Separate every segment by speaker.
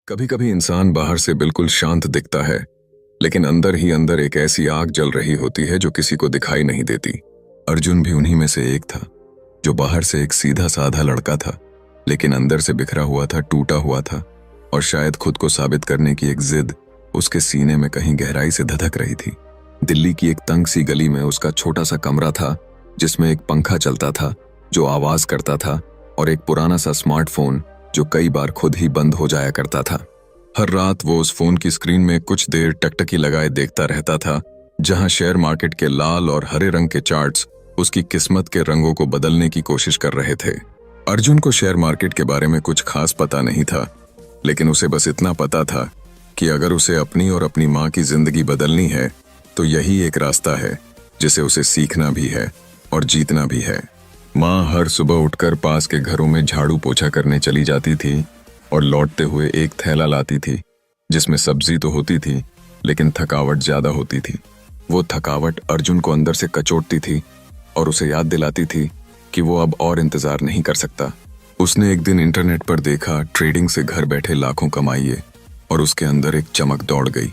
Speaker 1: कभी कभी इंसान बाहर से बिल्कुल शांत दिखता है, लेकिन अंदर ही अंदर एक ऐसी आग जल रही होती है जो किसी को दिखाई नहीं देती। अर्जुन भी उन्हीं में से एक था, जो बाहर से एक सीधा साधा लड़का था, लेकिन अंदर से बिखरा हुआ था, टूटा हुआ था, और शायद खुद को साबित करने की एक जिद उसके सीने में कहीं गहराई से धधक रही थी। दिल्ली की एक तंग सी गली में उसका छोटा सा कमरा था, जिसमें एक पंखा चलता था जो आवाज करता था, और एक पुराना सा स्मार्टफोन जो कई बार खुद ही बंद हो जाया करता था। हर रात वो उस फोन की स्क्रीन में कुछ देर टकटकी लगाए देखता रहता था, जहां शेयर मार्केट के लाल और हरे रंग के चार्ट्स उसकी किस्मत के रंगों को बदलने की कोशिश कर रहे थे। अर्जुन को शेयर मार्केट के बारे में कुछ खास पता नहीं था, लेकिन उसे बस इतना पता था कि अगर उसे अपनी और अपनी माँ की जिंदगी बदलनी है तो यही एक रास्ता है जिसे उसे सीखना भी है और जीतना भी है। माँ हर सुबह उठकर पास के घरों में झाड़ू पोछा करने चली जाती थी और लौटते हुए एक थैला लाती थी, जिसमें सब्जी तो होती थी, लेकिन थकावट ज्यादा होती थी। वो थकावट अर्जुन को अंदर से कचोटती थी और उसे याद दिलाती थी कि वो अब और इंतजार नहीं कर सकता। उसने एक दिन इंटरनेट पर देखा ट्रेडिंग से घर बैठे लाखों कमाइए, और उसके अंदर एक चमक दौड़ गई।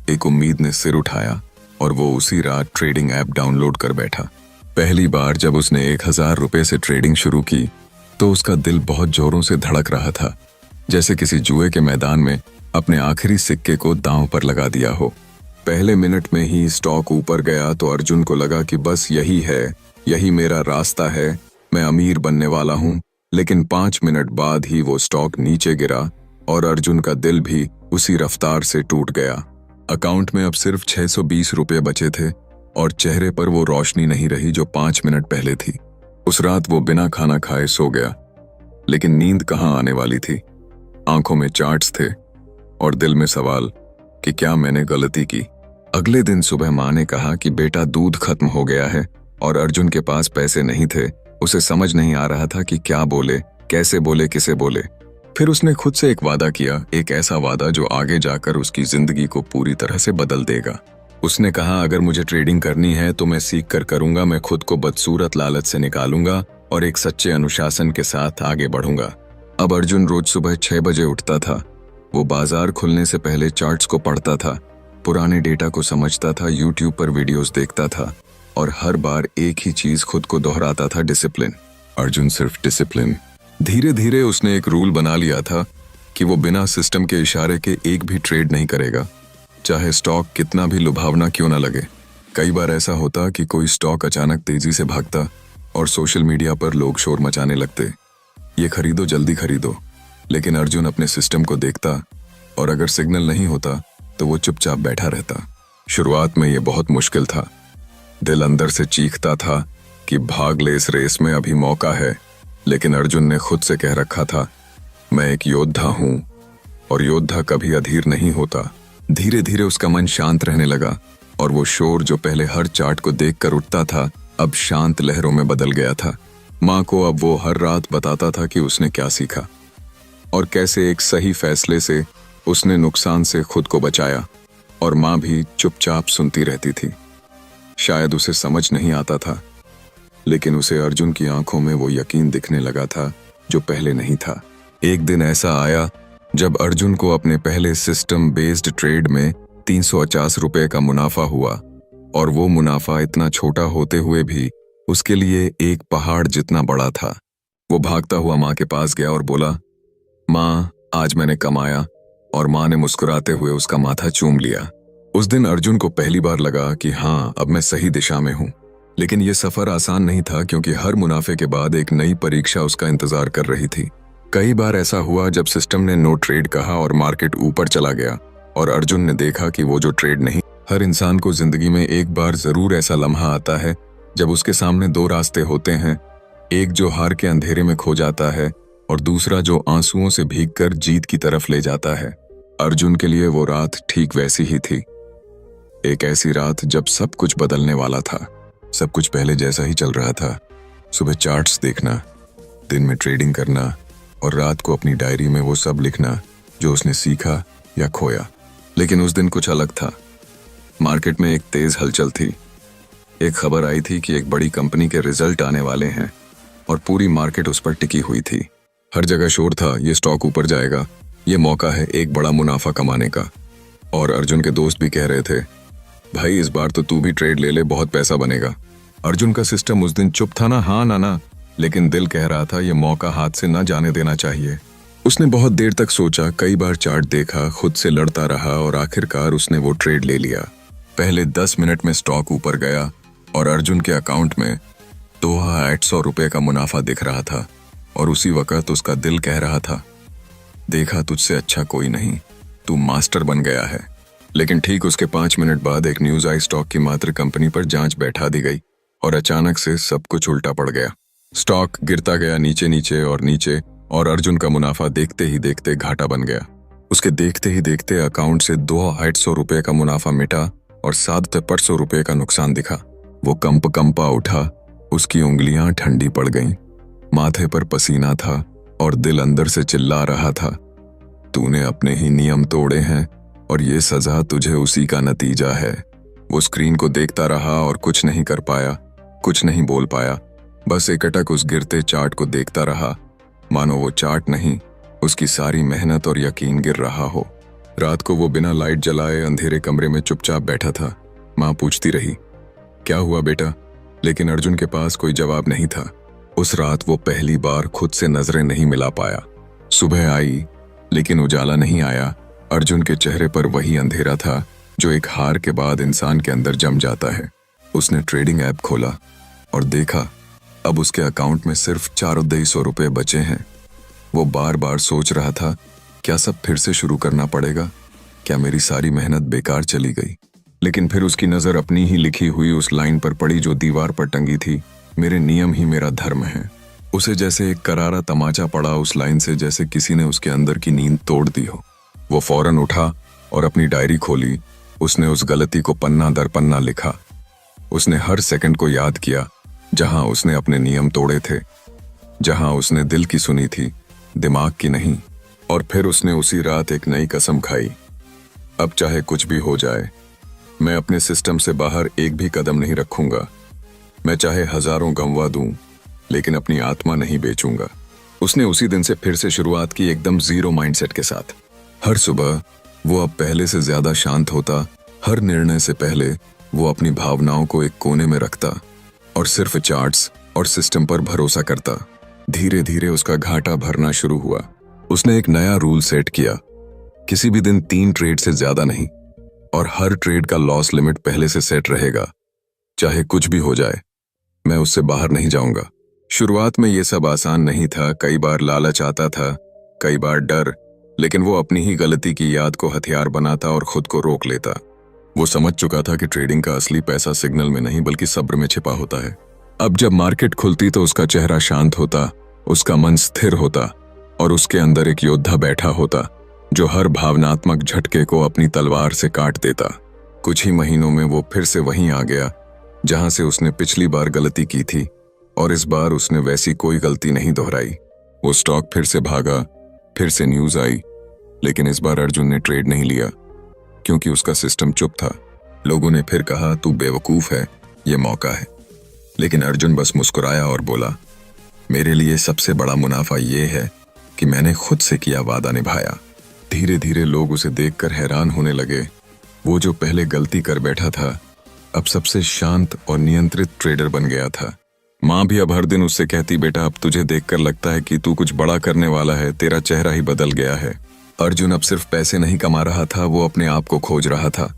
Speaker 1: एक उम्मीद ने सिर उठाया और वो उसी रात ट्रेडिंग ऐप डाउनलोड कर बैठा। पहली बार जब उसने 1000 रुपए से ट्रेडिंग शुरू की तो उसका दिल बहुत जोरों से धड़क रहा था, जैसे किसी जुए के मैदान में अपने आखिरी सिक्के को दांव पर लगा दिया हो। पहले मिनट में ही स्टॉक ऊपर गया तो अर्जुन को लगा कि बस यही है, यही मेरा रास्ता है, मैं अमीर बनने वाला हूं। लेकिन 5 मिनट बाद ही वो स्टॉक नीचे गिरा और अर्जुन का दिल भी उसी रफ्तार से टूट गया। अकाउंट में अब सिर्फ 620 रुपए बचे थे और चेहरे पर वो रोशनी नहीं रही जो 5 मिनट पहले थी। उस रात वो बिना खाना खाए सो गया, लेकिन नींद कहाँ आने वाली थी। आंखों में चार्ट्स थे और दिल में सवाल कि क्या मैंने गलती की। अगले दिन सुबह माँ ने कहा कि बेटा दूध खत्म हो गया है, और अर्जुन के पास पैसे नहीं थे। उसे समझ नहीं आ रहा था कि क्या बोले, कैसे बोले, किसे बोले। फिर उसने खुद से एक वादा किया, एक ऐसा वादा जो आगे जाकर उसकी जिंदगी को पूरी तरह से बदल देगा। उसने कहा, अगर मुझे ट्रेडिंग करनी है तो मैं सीख कर करूंगा, मैं खुद को बदसूरत लालच से निकालूंगा और एक सच्चे अनुशासन के साथ आगे बढ़ूंगा। अब अर्जुन रोज सुबह 6 बजे उठता था। वो बाजार खुलने से पहले चार्ट्स को पढ़ता था, पुराने डेटा को समझता था, यूट्यूब पर वीडियोस देखता था, और हर बार एक ही चीज खुद को दोहराता था, डिसिप्लिन। अर्जुन सिर्फ डिसिप्लिन। धीरे धीरे उसने एक रूल बना लिया था कि वो बिना सिस्टम के इशारे के एक भी ट्रेड नहीं करेगा, चाहे स्टॉक कितना भी लुभावना क्यों ना लगे। कई बार ऐसा होता कि कोई स्टॉक अचानक तेजी से भागता और सोशल मीडिया पर लोग शोर मचाने लगते, ये खरीदो, जल्दी खरीदो। लेकिन अर्जुन अपने सिस्टम को देखता, और अगर सिग्नल नहीं होता तो वो चुपचाप बैठा रहता। शुरुआत में ये बहुत मुश्किल था। दिल अंदर से चीखता था कि भाग ले इस रेस में, अभी मौका है। लेकिन अर्जुन ने खुद से कह रखा था, मैं एक योद्धा हूं और योद्धा कभी अधीर नहीं होता। धीरे धीरे उसका मन शांत रहने लगा, और वो शोर जो पहले हर चार्ट को देखकर उठता था अब शांत लहरों में बदल गया था। माँ को अब वो हर रात बताता था कि उसने क्या सीखा और कैसे एक सही फैसले से उसने नुकसान से खुद को बचाया, और माँ भी चुपचाप सुनती रहती थी। शायद उसे समझ नहीं आता था, लेकिन उसे अर्जुन की आंखों में वो यकीन दिखने लगा था जो पहले नहीं था। एक दिन ऐसा आया जब अर्जुन को अपने पहले सिस्टम बेस्ड ट्रेड में 350 रुपए का मुनाफा हुआ, और वो मुनाफा इतना छोटा होते हुए भी उसके लिए एक पहाड़ जितना बड़ा था। वो भागता हुआ माँ के पास गया और बोला, माँ, आज मैंने कमाया। और माँ ने मुस्कुराते हुए उसका माथा चूम लिया। उस दिन अर्जुन को पहली बार लगा कि हाँ, अब मैं सही दिशा में हूँ। लेकिन ये सफर आसान नहीं था, क्योंकि हर मुनाफे के बाद एक नई परीक्षा उसका इंतजार कर रही थी। कई बार ऐसा हुआ जब सिस्टम ने नो ट्रेड कहा और मार्केट ऊपर चला गया, और अर्जुन ने देखा कि वो जो ट्रेड नहीं। हर इंसान को जिंदगी में एक बार जरूर ऐसा लम्हा आता है जब उसके सामने 2 रास्ते होते हैं, एक जो हार के अंधेरे में खो जाता है और दूसरा जो आंसुओं से भीगकर जीत की तरफ ले जाता है। अर्जुन के लिए वो रात ठीक वैसी ही थी। एक ऐसी रात जब सब कुछ बदलने वाला था। सब कुछ पहले जैसा ही चल रहा था। सुबह चार्ट्स देखना, दिन में ट्रेडिंग करना, और रात को अपनी डायरी में वो सब लिखना जो उसने सीखा या खोया। लेकिन उस दिन कुछ अलग था। मार्केट में एक तेज हलचल थी। एक खबर आई थी कि एक बड़ी कंपनी के रिजल्ट आने वाले हैं, और पूरी मार्केट उस पर टिकी हुई थी। हर जगह शोर था, ये स्टॉक ऊपर जाएगा, ये मौका है एक बड़ा मुनाफा कमाने का। और अर्जुन के दोस्त भी कह रहे थे, भाई इस बार तो तू भी ट्रेड ले ले, बहुत पैसा बनेगा। अर्जुन का सिस्टम उस दिन चुप था ना, हाँ ना, लेकिन दिल कह रहा था ये मौका हाथ से न जाने देना चाहिए। उसने बहुत देर तक सोचा, कई बार चार्ट देखा, खुद से लड़ता रहा और आखिरकार उसने वो ट्रेड ले लिया। पहले 10 मिनट में स्टॉक ऊपर गया और अर्जुन के अकाउंट में 2800 रुपये का मुनाफा दिख रहा था। और उसी वक्त उसका दिल कह रहा था, देखा तुझसे अच्छा कोई नहीं, तू मास्टर बन गया है। लेकिन ठीक उसके 5 मिनट बाद एक न्यूज आई, स्टॉक की मात्र कंपनी पर जांच बैठा दी गई और अचानक से सब कुछ उल्टा पड़ गया। स्टॉक गिरता गया नीचे नीचे और नीचे, और अर्जुन का मुनाफा देखते ही देखते घाटा बन गया। उसके देखते ही देखते अकाउंट से 2800 रुपये का मुनाफा मिटा और 700 रुपये का नुकसान दिखा। वो कंपा उठा, उसकी उंगलियां ठंडी पड़ गईं, माथे पर पसीना था और दिल अंदर से चिल्ला रहा था, तूने अपने ही नियम तोड़े हैं और ये सजा तुझे उसी का नतीजा है। वो स्क्रीन को देखता रहा और कुछ नहीं कर पाया, कुछ नहीं बोल पाया, बस एकटक उस गिरते चार्ट को देखता रहा, मानो वो चार्ट नहीं, उसकी सारी मेहनत और यकीन गिर रहा हो। रात को वो बिना लाइट जलाए अंधेरे कमरे में चुपचाप बैठा था। माँ पूछती रही, क्या हुआ बेटा? लेकिन अर्जुन के पास कोई जवाब नहीं था। उस रात वो पहली बार खुद से नजरें नहीं मिला पाया। सुबह आई लेकिन उजाला नहीं आया। अर्जुन के चेहरे पर वही अंधेरा था जो एक हार के बाद इंसान के अंदर जम जाता है। उसने ट्रेडिंग ऐप खोला और देखा, अब उसके अकाउंट में सिर्फ 400 रुपये बचे हैं। वो बार बार सोच रहा था, क्या सब फिर से शुरू करना पड़ेगा? क्या मेरी सारी मेहनत बेकार चली गई? लेकिन फिर उसकी नजर अपनी ही लिखी हुई उस लाइन पर पड़ी जो दीवार पर टंगी थी, मेरे नियम ही मेरा धर्म है। उसे जैसे एक करारा तमाचा पड़ा उस लाइन से, जैसे किसी ने उसके अंदर की नींद तोड़ दी हो। वो फौरन उठा और अपनी डायरी खोली। उसने उस गलती को पन्ना दर पन्ना लिखा। उसने हर सेकंड को याद किया जहां उसने अपने नियम तोड़े थे, जहां उसने दिल की सुनी थी, दिमाग की नहीं। और फिर उसने उसी रात एक नई कसम खाई, अब चाहे कुछ भी हो जाए, मैं अपने सिस्टम से बाहर एक भी कदम नहीं रखूंगा। मैं चाहे हजारों गंवा दूं, लेकिन अपनी आत्मा नहीं बेचूंगा। उसने उसी दिन से फिर से शुरुआत की, एकदम जीरो माइंडसेट के साथ। हर सुबह वो अब पहले से ज्यादा शांत होता। हर निर्णय से पहले वो अपनी भावनाओं को एक कोने में रखता और सिर्फ चार्ट्स और सिस्टम पर भरोसा करता। धीरे धीरे उसका घाटा भरना शुरू हुआ। उसने एक नया रूल सेट किया, किसी भी दिन 3 ट्रेड से ज्यादा नहीं, और हर ट्रेड का लॉस लिमिट पहले से सेट रहेगा। चाहे कुछ भी हो जाए, मैं उससे बाहर नहीं जाऊंगा। शुरुआत में ये सब आसान नहीं था। कई बार लालच आता था, कई बार डर, लेकिन वो अपनी ही गलती की याद को हथियार बनाता और खुद को रोक लेता। वो समझ चुका था कि ट्रेडिंग का असली पैसा सिग्नल में नहीं बल्कि सब्र में छिपा होता है। अब जब मार्केट खुलती तो उसका चेहरा शांत होता, उसका मन स्थिर होता और उसके अंदर एक योद्धा बैठा होता जो हर भावनात्मक झटके को अपनी तलवार से काट देता। कुछ ही महीनों में वो फिर से वहीं आ गया जहां से उसने पिछली बार गलती की थी, और इस बार उसने वैसी कोई गलती नहीं दोहराई। वो स्टॉक फिर से भागा, फिर से न्यूज आई, लेकिन इस बार अर्जुन ने ट्रेड नहीं लिया क्योंकि उसका सिस्टम चुप था। लोगों ने फिर कहा, तू बेवकूफ है, ये मौका है। लेकिन अर्जुन बस मुस्कुराया और बोला, मेरे लिए सबसे बड़ा मुनाफा ये है कि मैंने खुद से किया वादा निभाया। धीरे धीरे लोग उसे देखकर हैरान होने लगे। वो जो पहले गलती कर बैठा था, अब सबसे शांत और नियंत्रित ट्रेडर बन गया था। माँ भी अब हर दिन उससे कहती, बेटा अब तुझे देखकर लगता है कि तू कुछ बड़ा करने वाला है, तेरा चेहरा ही बदल गया है। अर्जुन अब सिर्फ पैसे नहीं कमा रहा था, वो अपने आप को खोज रहा था।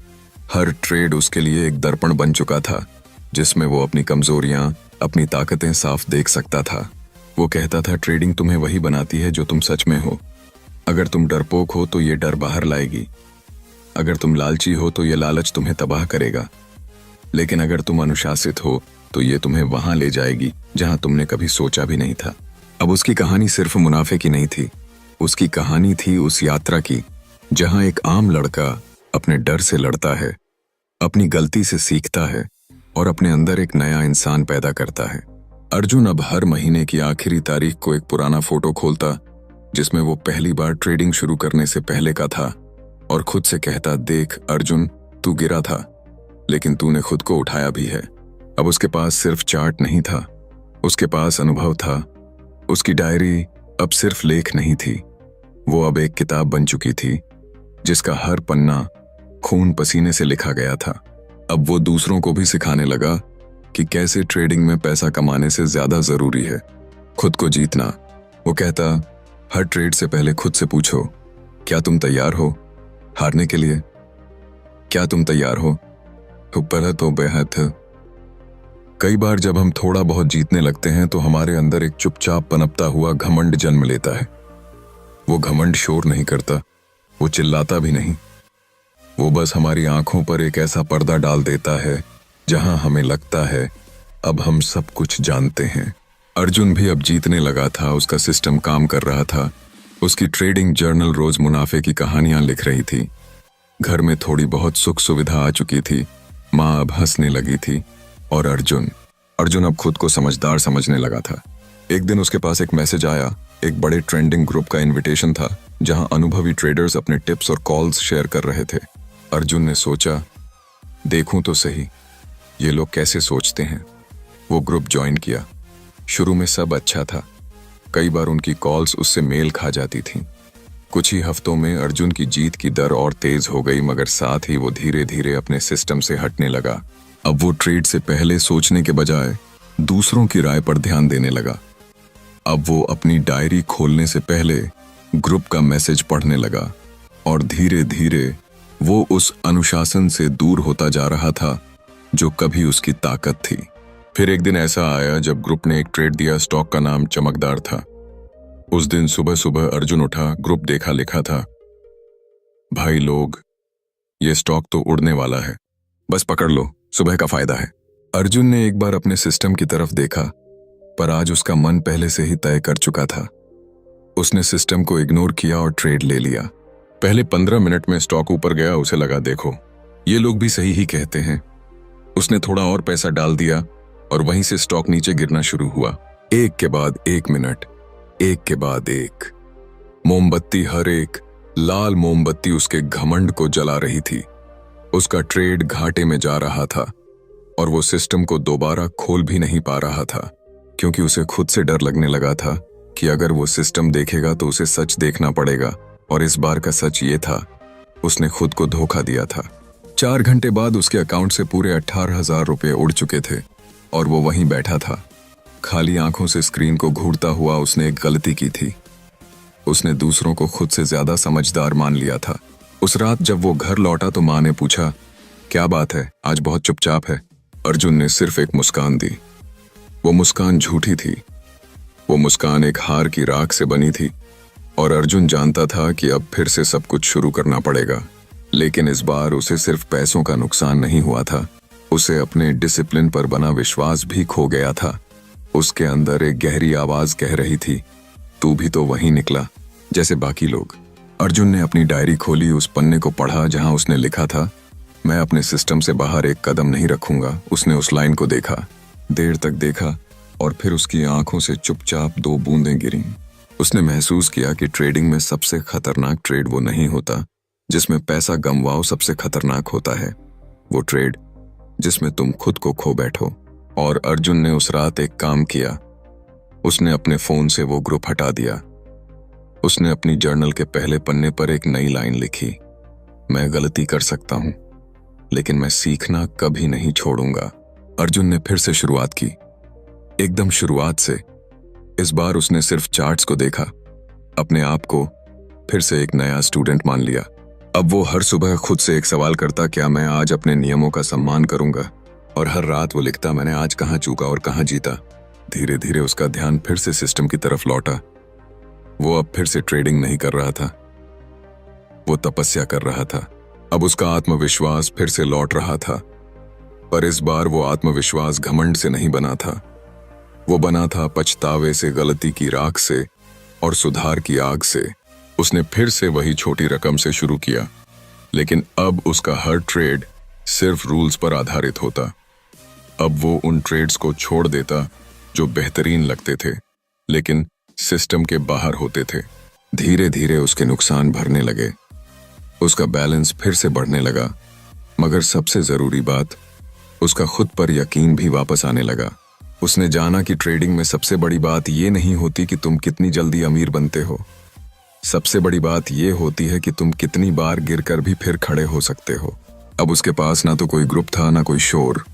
Speaker 1: हर ट्रेड उसके लिए एक दर्पण बन चुका था जिसमें वो अपनी कमजोरियां, अपनी ताकतें साफ देख सकता था। वो कहता था, ट्रेडिंग तुम्हें वही बनाती है जो तुम सच में हो। अगर तुम डरपोक हो तो ये डर बाहर लाएगी, अगर तुम लालची हो तो ये लालच तुम्हें तबाह करेगा, लेकिन अगर तुम अनुशासित हो तो ये तुम्हें वहां ले जाएगी जहां तुमने कभी सोचा भी नहीं था। अब उसकी कहानी सिर्फ मुनाफे की नहीं थी, उसकी कहानी थी उस यात्रा की जहां एक आम लड़का अपने डर से लड़ता है, अपनी गलती से सीखता है और अपने अंदर एक नया इंसान पैदा करता है। अर्जुन अब हर महीने की आखिरी तारीख को एक पुराना फोटो खोलता जिसमें वो पहली बार ट्रेडिंग शुरू करने से पहले का था, और खुद से कहता, देख अर्जुन, तू गिरा था लेकिन तूने खुद को उठाया भी है। अब उसके पास सिर्फ चार्ट नहीं था, उसके पास अनुभव था। उसकी डायरी अब सिर्फ लेख नहीं थी, वो अब एक किताब बन चुकी थी जिसका हर पन्ना खून पसीने से लिखा गया था। अब वो दूसरों को भी सिखाने लगा कि कैसे ट्रेडिंग में पैसा कमाने से ज्यादा जरूरी है खुद को जीतना। वो कहता, हर ट्रेड से पहले खुद से पूछो, क्या तुम तैयार हो हारने के लिए? क्या तुम तैयार हो? तो बेहद। कई बार जब हम थोड़ा बहुत जीतने लगते हैं तो हमारे अंदर एक चुपचाप पनपता हुआ घमंड जन्म लेता है। वो घमंड शोर नहीं करता, वो चिल्लाता भी नहीं, वो बस हमारी आंखों पर एक ऐसा पर्दा डाल देता है जहां हमें लगता है अब हम सब कुछ जानते हैं। अर्जुन भी अब जीतने लगा था, उसका सिस्टम काम कर रहा था। उसकी ट्रेडिंग जर्नल रोज मुनाफे की कहानियां लिख रही थी। घर में थोड़ी बहुत सुख सुविधा आ चुकी थी, माँ अब हंसने लगी थी और अर्जुन अब खुद को समझदार समझने लगा था। एक दिन उसके पास एक मैसेज आया, एक बड़े ट्रेंडिंग ग्रुप का इनविटेशन था जहां अनुभवी ट्रेडर्स अपने टिप्स और कॉल्स शेयर कर रहे थे। अर्जुन ने सोचा, देखूं तो सही ये लोग कैसे सोचते हैं। वो ग्रुप ज्वाइन किया। शुरू में सब अच्छा था, कई बार उनकी कॉल्स उससे मेल खा जाती थीं। कुछ ही हफ्तों में अर्जुन की जीत की दर और तेज हो गई, मगर साथ ही वो धीरे धीरे अपने सिस्टम से हटने लगा। अब वो ट्रेड से पहले सोचने के बजाय दूसरों की राय पर ध्यान देने लगा। अब वो अपनी डायरी खोलने से पहले ग्रुप का मैसेज पढ़ने लगा और धीरे धीरे वो उस अनुशासन से दूर होता जा रहा था जो कभी उसकी ताकत थी। फिर एक दिन ऐसा आया जब ग्रुप ने एक ट्रेड दिया, स्टॉक का नाम चमकदार था। उस दिन सुबह सुबह अर्जुन उठा, ग्रुप देखा, लिखा था, भाई लोग ये स्टॉक तो उड़ने वाला है, बस पकड़ लो, सुबह का फायदा है। अर्जुन ने एक बार अपने सिस्टम की तरफ देखा, पर आज उसका मन पहले से ही तय कर चुका था। उसने सिस्टम को इग्नोर किया और ट्रेड ले लिया। पहले 15 मिनट में स्टॉक ऊपर गया, उसे लगा देखो ये लोग भी सही ही कहते हैं। उसने थोड़ा और पैसा डाल दिया और वहीं से स्टॉक नीचे गिरना शुरू हुआ। एक के बाद एक मिनट, एक के बाद एक मोमबत्ती, हर एक लाल मोमबत्ती उसके घमंड को जला रही थी। उसका ट्रेड घाटे में जा रहा था और वो सिस्टम को दोबारा खोल भी नहीं पा रहा था, क्योंकि उसे खुद से डर लगने लगा था कि अगर वो सिस्टम देखेगा तो उसे सच देखना पड़ेगा। और इस बार का सच ये था, उसने खुद को धोखा दिया था। 4 घंटे बाद उसके अकाउंट से पूरे 18,000 रुपये उड़ चुके थे और वो वहीं बैठा था। खाली आंखों से स्क्रीन को घूरता हुआ उसने एक गलती की थी। उसने दूसरों को खुद से ज्यादा समझदार मान लिया था। उस रात जब वो घर लौटा तो माँ ने पूछा, क्या बात है, आज बहुत चुपचाप है? अर्जुन ने सिर्फ एक मुस्कान दी। वो मुस्कान झूठी थी, वो मुस्कान एक हार की राख से बनी थी और अर्जुन जानता था कि अब फिर से सब कुछ शुरू करना पड़ेगा। लेकिन इस बार उसे सिर्फ पैसों का नुकसान नहीं हुआ था, उसे अपने डिसिप्लिन पर बना विश्वास भी खो गया था। उसके अंदर एक गहरी आवाज कह रही थी, तू भी तो वहीं निकला जैसे बाकी लोग। अर्जुन ने अपनी डायरी खोली, उस पन्ने को पढ़ा जहां उसने लिखा था, मैं अपने सिस्टम से बाहर एक कदम नहीं रखूंगा। उसने उस लाइन को देखा, देर तक देखा और फिर उसकी आंखों से चुपचाप 2 बूंदें गिरीं। उसने महसूस किया कि ट्रेडिंग में सबसे खतरनाक ट्रेड वो नहीं होता जिसमें पैसा गंवाओ, सबसे खतरनाक होता है वो ट्रेड जिसमें तुम खुद को खो बैठो। और अर्जुन ने उस रात एक काम किया, उसने अपने फोन से वो ग्रुप हटा दिया। उसने अपनी जर्नल के पहले पन्ने पर एक नई लाइन लिखी, मैं गलती कर सकता हूं लेकिन मैं सीखना कभी नहीं छोड़ूंगा। अर्जुन ने फिर से शुरुआत की, एकदम शुरुआत से। इस बार उसने सिर्फ चार्ट्स को देखा, अपने आप को फिर से एक नया स्टूडेंट मान लिया। अब वो हर सुबह खुद से एक सवाल करता, क्या मैं आज अपने नियमों का सम्मान करूंगा? और हर रात वो लिखता, मैंने आज कहां चूका और कहां जीता। धीरे धीरे उसका ध्यान फिर से सिस्टम की तरफ लौटा। वो अब फिर से ट्रेडिंग नहीं कर रहा था, वो तपस्या कर रहा था। अब उसका आत्मविश्वास फिर से लौट रहा था, पर इस बार वो आत्मविश्वास घमंड से नहीं बना था, वो बना था पछतावे से, गलती की राख से और सुधार की आग से। उसने फिर से वही छोटी रकम से शुरू किया, लेकिन अब उसका हर ट्रेड सिर्फ रूल्स पर आधारित होता। अब वो उन ट्रेड्स को छोड़ देता जो बेहतरीन लगते थे लेकिन सिस्टम के बाहर होते थे। धीरे धीरे उसके नुकसान भरने लगे, उसका बैलेंस फिर से बढ़ने लगा, मगर सबसे जरूरी बात, उसका खुद पर यकीन भी वापस आने लगा। उसने जाना कि ट्रेडिंग में सबसे बड़ी बात ये नहीं होती कि तुम कितनी जल्दी अमीर बनते हो, सबसे बड़ी बात यह होती है कि तुम कितनी बार गिरकर भी फिर खड़े हो सकते हो। अब उसके पास ना तो कोई ग्रुप था ना कोई शोर।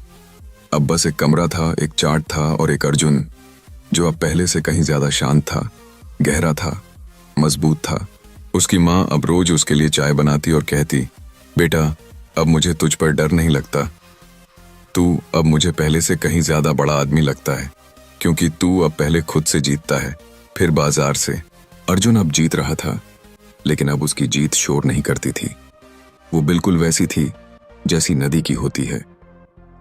Speaker 1: अब बस एक कमरा था, एक चार्ट था और एक अर्जुन जो अब पहले से कहीं ज्यादा शांत था, गहरा था, मजबूत था। उसकी माँ अब रोज उसके लिए चाय बनाती और कहती, बेटा अब मुझे तुझ पर डर नहीं लगता। तू अब मुझे पहले से कहीं ज्यादा बड़ा आदमी लगता है, क्योंकि तू अब पहले खुद से जीतता है, फिर बाजार से। अर्जुन अब जीत रहा था, लेकिन अब उसकी जीत शोर नहीं करती थी। वो बिल्कुल वैसी थी जैसी नदी की होती है,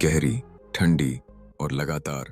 Speaker 1: गहरी, ठंडी और लगातार।